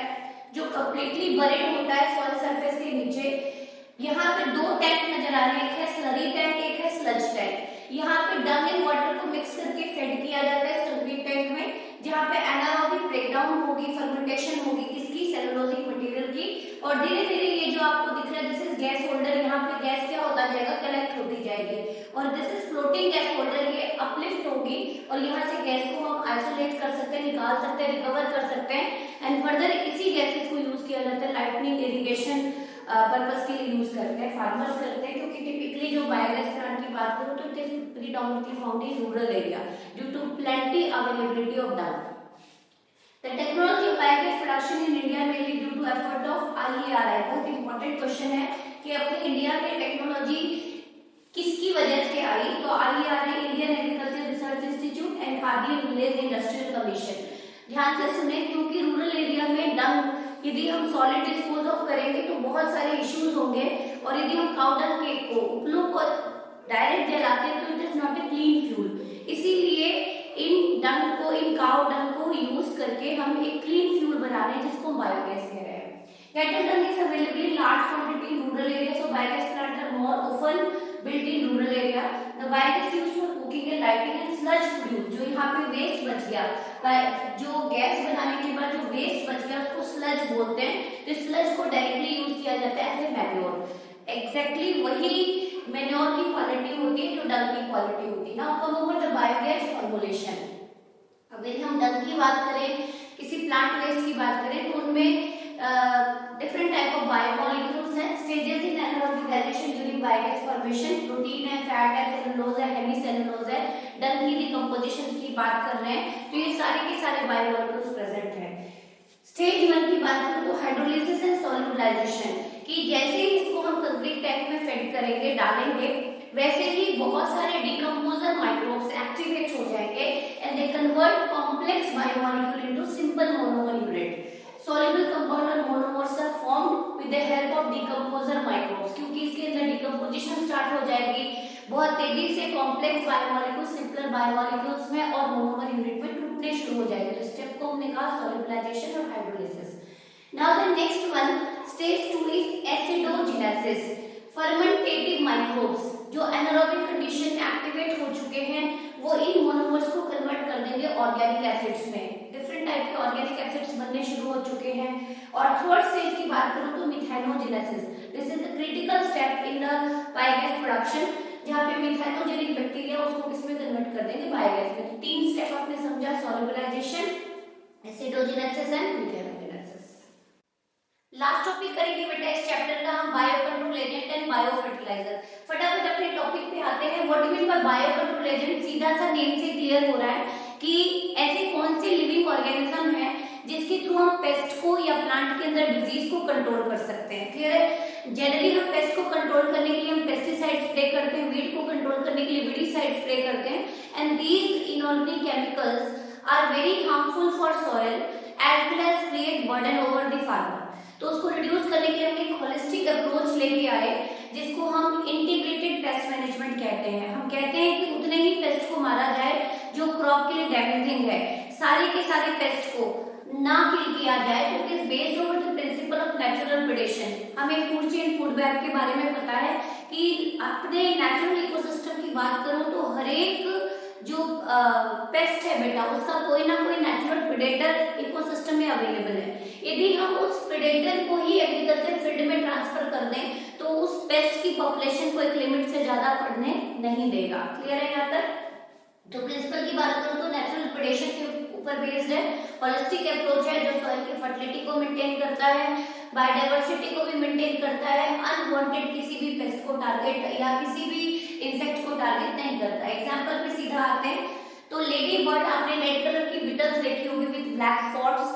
Speaker 1: जो कंप्लीटली बरीड होता है सॉइल सरफेस के नीचे। यहाँ पे 2 टैंक नजर आ रहे हैं, एक है स्लरी टैंक, एक है स्लज टैंक। यहाँ पे डंग एंड वाटर को मिक्स करके फेड किया जाता है कंक्रीट टैंक में, जहाँ पे एनारोबिक ब्रेकडाउन होगी, फर्मेंटेशन होगी किसकी, सेलुलोजिक मटेरियल की। और धीरे धीरे ये जो आपको दिख रहा है दिस इज गैस होल्डर, यहाँ पे गैस क्या होता जाएगा, कलेक्ट होती जाएगी। और this is floating gas holder, ये अपलिफ्ट होगी और यहाँ से गैस को हम आइसोलेट कर सकते हैं, निकाल सकते हैं, रिकवर कर सकते हैं। एंड फर्दर इसी गैसेस को यूज किया जाता है लाइटनिंग इरिगेशन पर्पस के लिए यूज करते हैं, फार्मर्स करते हैं। क्योंकि टिपिकली जो बायोगैस प्लांट की बात करूं तो it is predominantly found in rural area due to plenty availability of dung. The technology of biogas production in India mainly due to effort of RERI। बहुत इंपॉर्टेंट क्वेश्चन है कि अपने India में technology किसकी वजह से आई, तो RERI Indian agriculture research institute and khadi and village industrial commission. ध्यान से सुने क्योंकि रूरल एरिया में डंग यदि हम सॉलिड डिस्पोज ऑफ करेंगे तो बहुत सारे इश्यूज होंगे, और यदि हम काउ डंग केक को, उपलों को डायरेक्ट जलाते हैं तो it is not a clean fuel. इसीलिए इन डंग को, इन काउ डंग को यूज करके हम एक क्लीन फ्यूल बना रहे हैं जिसको बायोगैस कह रहे हैं। Cattle dung is available in large quantity in rural area, so biogas plant are more often built in rural area. The biogas used for cooking and lighting and sludge produce, जो यहाँ पे waste बच गया, जो gas बनाने के बाद जो वेस्ट बच गया उसको स्लज बोलते हैं। तो स्लज को डायरेक्टली यूज किया जाता है एज ए मैन्योर। एग्जैक्टली वही मैन्योर की क्वालिटी होती है जो डंग की क्वालिटी होती है। Now come over the biogas formulation. अब यदि हम डंग की बात करें, किसी प्लांट वेस्ट की बात करें तो उनमें डिफरेंट टाइप ऑफ बायोमॉलिक्यूल्स हैं। Stages in anaerobic digestion during biogas formation, protein है, फैट है, सेलुलोज है, हेमी सेलुलोज है। डंग की डिकम्पोजिशन की बात कर रहे हैं तो ये सारे के सारे बायोमॉलिक्यूल्स प्रेजेंट हैं। स्टेज 1 की बात करें तो हाइड्रोलिसिस एंड सॉल्युबलाइजेशन, कि जैसे ही इसको हम कंक्रीट टैंक में फेड करेंगे, डालेंगे, वैसे ही बहुत सारे डिकम्पोजर माइक्रोब्स एक्टिवेट हो जाएंगे and they convert complex biomolecule into simple monomer unit. soluble compound और monomers are formed with the help of decomposer microbes, क्योंकि इसके अंदर डिकम्पोजिशन स्टार्ट हो जाएगी, बहुत तेजी से कॉम्प्लेक्स बायोमोलिक्यूल सिंपलर बायोमोलिक्यूल्स में और मोनोमर यूनिट में टूटने शुरू हो जाएंगे। तो स्टेप को हमने कहा सॉल्युबलाइजेशन और hydrolysis. Now the next one stage 2 is acidogenesis. Fermentative microbes जो एनारोबिक कंडीशन में एक्टिवेट हो चुके हैं वो इन मोनोमर्स को कन्वर्ट कर देंगे ऑर्गेनिक एसिड्स में। डिफरेंट टाइप के ऑर्गेनिक एसिड्स बनने शुरू हो चुके हैं। और थर्ड स्टेज की बात करूं तो methanogenesis. This is the critical step in the biogas production, जहां पे मिथाइलोजेनिक बैक्टीरिया उसको किसमें कन्वर्ट कर देंगे, बायोगैस में। तो तीन स्टेप आपने समझा, solubilisation, acidogenesis and methanogenesis. Last topic करेंगे बेटा इस चैप्टर का हम bio control agent and bio fertiliser. फटाफट अपने टॉपिक पे आते हैं। What do mean by bio control agent? सीधा सा नेम से क्लियर हो रहा है कि ऐसे कौन से लिविंग ऑर्गेनिज्म है जिसके थ्रू हम पेस्ट को या प्लांट के अंदर डिजीज को कंट्रोल कर सकते हैं। क्लियर है? जनरली हम पेस्ट को कंट्रोल करने के लिए हम पेस्टिसाइड स्प्रे करते हैं, वीड को कंट्रोल करने के लिए वीडिसाइड स्प्रे करते हैं। And these inorganic chemicals are very harmful for soil as well as create burden over the farmer. तो उसको रिड्यूस करने के लिए हम एक होलिस्टिक अप्रोच लेके आए जिसको हम इंटीग्रेटेड पेस्ट मैनेजमेंट कहते हैं। हम कहते हैं कि उतने ही पेस्ट को मारा जाए जो क्रॉप के लिए डैमेजिंग है, सारे के सारे पेस्ट को ना किल किया जाए। It is based over the principle of natural predation. हमें फूड चेन फूड वेब के बारे में पता है कि अपने नेचुरल इकोसिस्टम की बात करूं तो हर एक जो पेस्ट है बेटा उसका कोई ना कोई नेचुरल प्रेडेटर इकोसिस्टम में अवेलेबल है। यदि हम उस प्रेडेटर को ही एग्रीकल्चर फील्ड में ट्रांसफर कर दें तो उस पेस्ट की पॉपुलेशन को एक लिमिट से ज्यादा बढ़ने नहीं देगा। क्लियर है यहाँ तक? तो प्रिंसिपल की बात करूं तो नेचुरल प्रेडेशन के ऊपर बेस्ड है। होलिस्टिक अप्रोच है जो सॉइल की फर्टिलिटी को मेंटेन करता है, बायोडायवर्सिटी को भी मेंटेन करता है, अनवांटेड किसी भी पेस्ट को टारगेट या किसी भी इंसेक्ट को टारगेट नहीं करता। एग्जांपल पे सीधा आते हैं तो लेडी बर्ड, आपने रेड कलर की बिटल्स देखी होगी with black spots,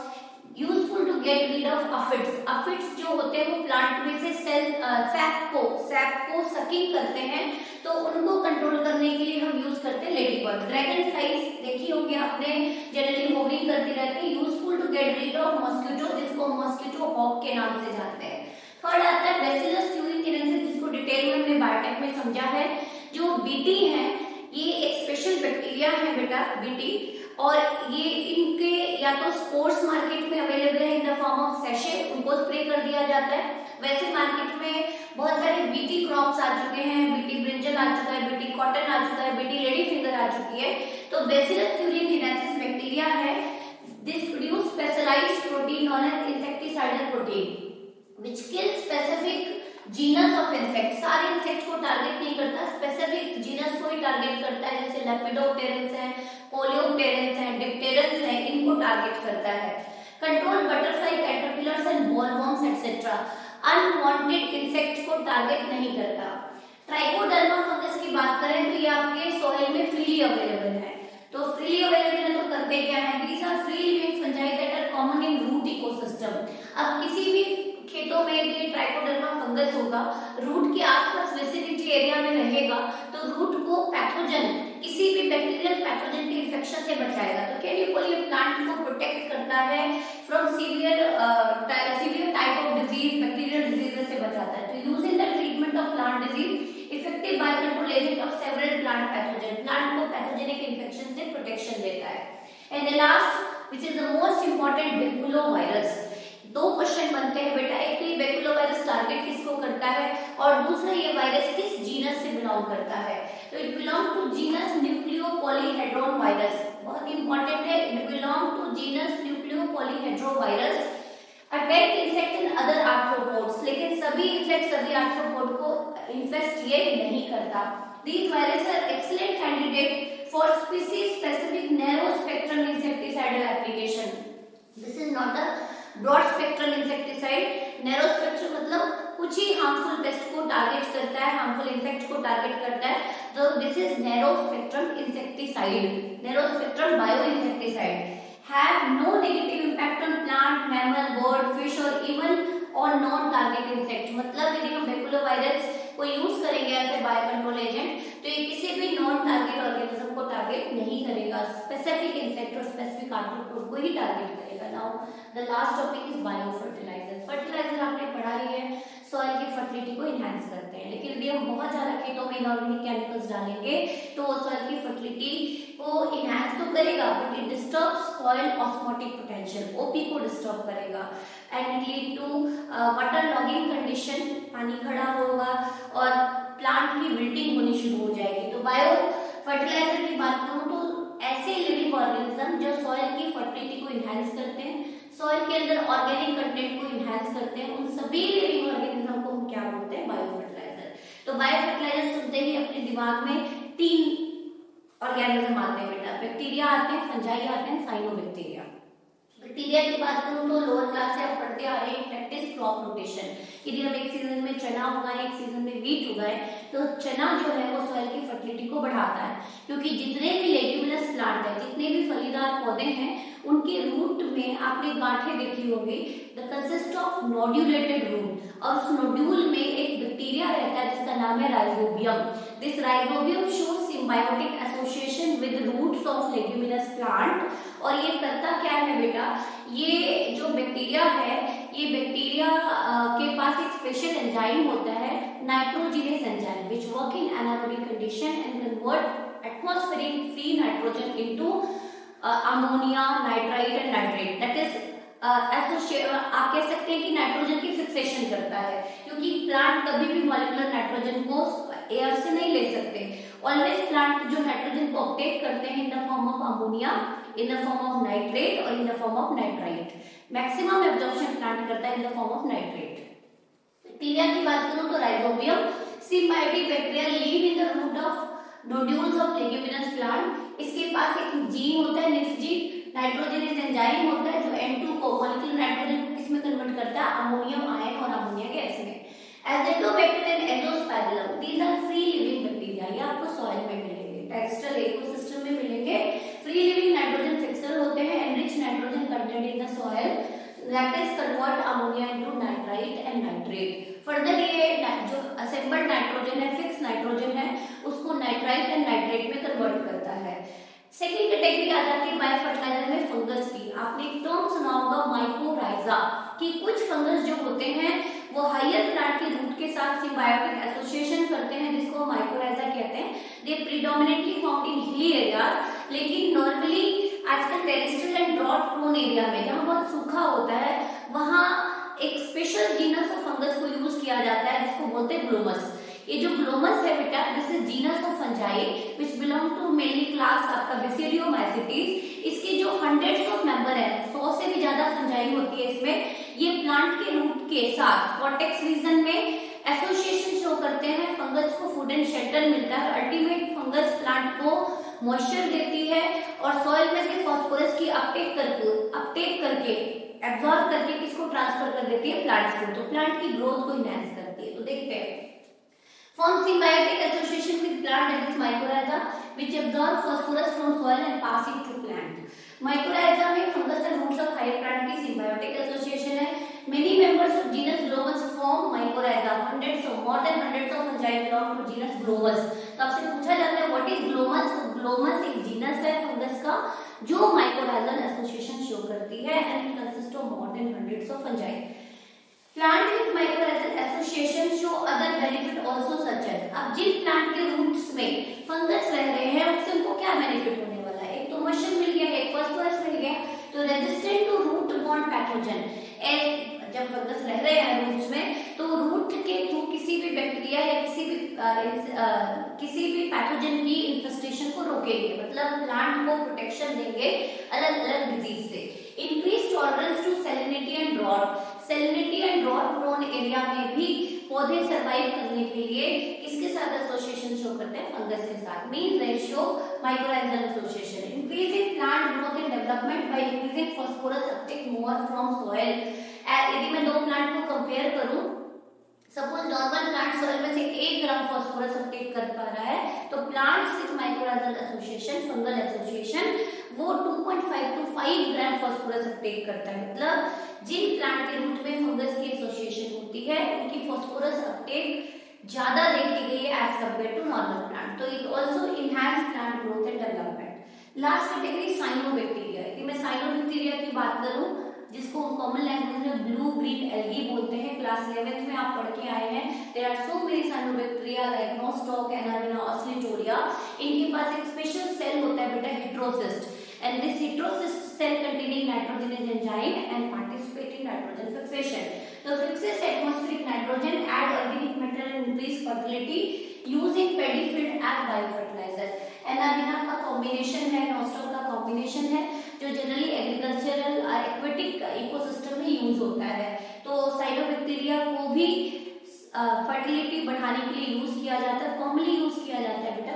Speaker 1: useful to get rid of aphids. Aphids जो होते हैं वो प्लांट में से सैप को सकिंग करते हैं, तो उनको कंट्रोल करने के लिए हम यूज करते हैं लेडी बर्ड। ड्रैगन फ्लाइज देखी होगी आपने, जनरली होवरिंग करती रहती है, useful to get rid of mosquito, जिसको मॉस्किटो हॉक के नाम से जानते हैं। थर्ड आता है बैसिलस ट्यूरिनकेरेंसिस, जिसको डिटेल में हमने बायोटेक में समझा है। जो बीटी है ये एक स्पेशल बैक्टीरिया है बेटा बीटी, और ये इनके या तो स्पोर्ट्स मार्केट में अवेलेबल है in the form of sachet, उनको स्प्रे कर दिया जाता है। वैसे मार्केट में बहुत सारे बीटी क्रॉप्स आ चुके हैं, बीटी ब्रिंजल आ चुका है, बीटी कॉटन आ चुका है, बीटी लेडी फिंगर आ चुकी है। तो बैसिलस ट्यूरिनकेरेंसिस बैक्टीरिया है, this produce specialized protein known as insecticidal protein which kills specific genus of insects। सारे इंसेक्ट को टारगेट नहीं करता, स्पेसिफिक जीनस को ही टारगेट करता है, जैसे लेपिडोप्टेरन्स हैं, कोलियोप्टेरन्स हैं, डिप्टेरन्स हैं, इनको टारगेट करता है। Control butterfly, caterpillars and bollworms etcetera. Unwanted insect को टारगेट नहीं करता। ट्राइकोडर्मा फंगस की बात करें तो ये आपके सॉइल में फ्रीली अवेलेबल है। तो फ्रीली अवेलेबल है तो करते क्या है, these are free living fungi that are common in root ecosystem. अब किसी भी खेतों में यदि ट्राइकोडर्मा फंगस होगा, रूट के आसपास विसिनिटी एरिया में रहेगा, तो रूट को पैथोजन, किसी भी बैक्टीरियल पैथोजन के इन्फेक्शन से बचाएगा। तो कैनिकोल ये प्लांट को प्रोटेक्ट करता है from severe type of disease, bacterial diseases से बचाता है। तो use in the treatment of plant disease, effective bio control agent of several plant pathogen, plant को पैथोजेनिक इन्फेक्शन से प्रोटेक्शन देता है। And the last which is the most important, baculovirus. दो question बनते हैं बेटा, एक तो ये बेकुलोवायरस टारगेट किसको करता है और दूसरा ये वायरस किस जीनस से बिलोंग करता है। तो it belong to genus nucleopolyhedron virus, बहुत इंपॉर्टेंट है। It belong to genus nucleopolyhedron virus, attack insect and other arthropods, लेकिन सभी इंसेक्ट सभी आर्थ्रोपोड को इन्फेस्ट ये नहीं करता। These viruses are excellent candidate for species specific narrow spectrum insecticidal application. This is not a broad spectrum insecticide. Narrow spectrum मतलब कुछ ही हार्मफुल पेस्ट को टारगेट करता है, हार्मफुल इंसेक्ट को टारगेट करता है। तो this is narrow spectrum insecticide, narrow spectrum bio insecticide. Have no negative impact on plant, mammal, bird, fish और even on non target insect. मतलब यदि हम बेकुलोवायरस को यूज करेंगे as a bio control agent तो ये किसी भी नॉन टारगेट ऑर्गेनिज्म को टारगेट नहीं करेगा, स्पेसिफिक इंसेक्ट और स्पेसिफिक आर्थ्रोपोड को ही टारगेट करेगा। जाएगा। Now the last topic is bio fertilizer. Fertilizer आपने पढ़ा ही है, सॉइल की फर्टिलिटी को इनहेंस करते हैं, लेकिन यदि हम बहुत ज्यादा खेतों में इनऑर्गेनिक केमिकल्स डालेंगे तो वो सॉइल की फर्टिलिटी को इनहेंस तो करेगा but it disturbs soil osmotic potential, OP को डिस्टर्ब करेगा and lead to water logging condition, पानी खड़ा होगा और प्लांट की विल्टिंग होनी शुरू हो जाएगी। तो बायो फर्टिलाइजर की बात करूं तो ऐसे लिविंग ऑर्गेनिज्म जो सॉइल की फर्टिलिटी को इनहेंस करते हैं, सॉइल के अंदर ऑर्गेनिक कंटेंट को इनहेंस करते हैं, उन सभी लिविंग ऑर्गेनिज्म को हम क्या बोलते हैं? Bio fertilizer. तो बायो फर्टिलाइजर सुनते ही अपने दिमाग में 3 ऑर्गेनिज्म आते हैं बेटा, बैक्टीरिया आते हैं, फंजाई आते हैं, साइनोबैक्टीरिया। बैक्टीरिया की बात करूं तो लोअर क्लास से आप पढ़ते आ रहे हैं प्रैक्टिस क्रॉप रोटेशन, यदि हम एक सीजन में चना उगाएं, एक सीजन में वीट उगाएं तो चना जो है वो सॉइल की फर्टिलिटी को बढ़ाता है, क्योंकि जितने भी लेग्यूमिनस प्लांट है, जितने भी फलीदार पौधे हैं, उनके रूट में आपने गांठें देखी होगी, द कंसिस्ट ऑफ नोड्यूलेटेड रूट, और उस नोड्यूल में एक बैक्टीरिया रहता है जिसका नाम है rhizobium. This rhizobium shows symbiotic association with roots of leguminous plant, और ये करता क्या है बेटा, ये जो बैक्टीरिया है, ये बैक्टीरिया के पास एक स्पेशल एंजाइम होता है, nitrogenase enzyme, which work in anaerobic condition and convert atmospheric free nitrogen into ammonia, nitrite and nitrate. That is आप कह सकते हैं कि नाइट्रोजन की फिक्सेशन करता है, क्योंकि प्लांट कभी भी मॉलिक्यूलर नाइट्रोजन को एयर से नहीं ले सकते। ऑलवेज प्लांट जो नाइट्रोजन को ऑब्टेन करते हैं in the form of ammonia, in the form of nitrate और in the form of nitrite. Maximum absorption plant करता है in the form of nitrate. Bacteria की बात करूं तो rhizobium symbiotic bacteria live in the root of nodules of leguminous plant. इसके पास एक जीन होता है, निक्स जीन, नाइट्रोजनेज एंजाइम होता है जो N2 को मॉलिक्यूलर नाइट्रोजन को किसमें कन्वर्ट करता है? अमोनियम आयन और अमोनिया गैस में। Azotobacter and azospirillum, these are free living bacteria, ये आपको सॉइल में मिलेंगे, टेक्सटाइल इकोसिस्टम में मिलेंगे। फ्री लिविंग नाइट्रोजन फिक्सर होते हैं, enrich nitrogen content in the soil, that is convert ammonia into nitrite and nitrate. Further ये जो असेंबल्ड नाइट्रोजन है, फिक्स नाइट्रोजन है, उसको नाइट्राइट एंड नाइट्रेट में कन्वर्ट करता है। सेकेंड कैटेगरी आ जाती है बायो फर्टिलाइजर में फंगस की। आपने एक टर्म सुना होगा माइकोराइजा, कि कुछ फंगस जो होते हैं वो हायर प्लांट के रूट के साथ सिम्बायोटिक एसोसिएशन करते हैं, जिसको माइकोराइजा कहते हैं। दे प्रीडोमिनेटली फाउंड इन हिली एरियाज, लेकिन नॉर्मली आजकल terrestrial and drought prone area में जहाँ बहुत सूखा होता है वहाँ एक स्पेशल जीनस ऑफ फंगस को यूज किया जाता है जिसको बोलते हैं ग्लोमस। ये जो ग्लोमस है बेटा, this is genus of fungi which belong to mainly class आपका बेसिलियोमाइसिटीज। इसके जो हंड्रेड्स ऑफ मेंबर है, 100 से भी ज्यादा फंजाई होती है इसमें। ये प्लांट के रूट के साथ कॉर्टेक्स रीजन में एसोसिएशन शो करते हैं, फंगस को फूड एंड शेल्टर मिलता है। अल्टीमेट फंगस प्लांट को मॉइस्चर देती है और सॉइल में से फास्फोरस की अपटेक करके एब्जॉर्ब करके किसको ट्रांसफर कर देती है? प्लांट्स को। तो प्लांट की ग्रोथ को इनहेंस करती है। तो देखते हैं, form symbiotic association with plant, that is mycorrhiza, which absorb phosphorus from soil and pass it to plant. Mycorrhiza में fungus and roots of higher plant की symbiotic association है। Many members of genus Glomus form mycorrhiza. More than hundreds of fungi belong to genus Glomus. तो आपसे पूछा जाता है what is Glomus? तो Glomus एक genus है fungus का जो mycorrhizal association show करती है and it consists of more than hundreds of fungi. Plant with mycorrhizal association show other benefit also such as, अब जिन प्लांट के रूट्स में फंगस रह रहे हैं उससे उनको क्या बेनिफिट होने वाला है? एक तो मॉइस्चर मिल गया, एक फास्फोरस मिल गया, तो resistant to root borne pathogen. जब फंगस रह रहे हैं रूट्स में तो रूट के थ्रू किसी भी बैक्टीरिया या किसी भी पैथोजन की इन्फेस्टेशन को रोकेंगे, मतलब प्लांट को प्रोटेक्शन देंगे अलग अलग डिजीज से। Increase tolerance to salinity and drought, salinity and drought prone area में भी पौधे सर्वाइव करने के लिए किसके साथ एसोसिएशन शो करते हैं? फंगस के साथ। Mean they show mycorrhizal association. Increasing plant growth and development by increasing phosphorus Uptake more from soil. यदि मैं दो प्लांट को कंपेयर करूं, सपोज नॉर्मल प्लांट सॉइल में से 1 ग्राम फास्फोरस अपटेक कर पा रहा है, तो plants with mycorrhizal association, fungal association, वो 2.5 to 5 ग्राम फास्फोरस अपटेक करता है। मतलब जिन प्लांट के रूट में फंगस की एसोसिएशन होती है उनकी फास्फोरस अपटेक ज्यादा देखी गई है as compared to normal plant. तो it also enhance plant growth and development. Last category cyanobacteria. Cyanobacteria. यदि मैं साइनोबैक्टीरिया की बात करूं, जिसको कॉमन लैंग्वेज में ब्लू ग्रीन एल्गी बोलते हैं, क्लास 11th में आप पढ़ के आए हैं। There are so many cyanobacteria like nostoc, anabaena, oscillatoria. इनके पास एक स्पेशल सेल होता है बेटा, heterocyst, and this heterocyst cell containing nitrogenous enzyme and participate in nitrogen fixation. So fixes atmospheric nitrogen, add organic matter and increase fertility using paddy field as biofertilizer. Anabaena का combination है, Nostoc का combination है, जो generally agricultural और aquatic ecosystem में use होता है। तो साइनोबैक्टीरिया को भी फर्टिलिटी बढ़ाने के लिए यूज किया जाता है, कॉमनली यूज किया जाता है बेटा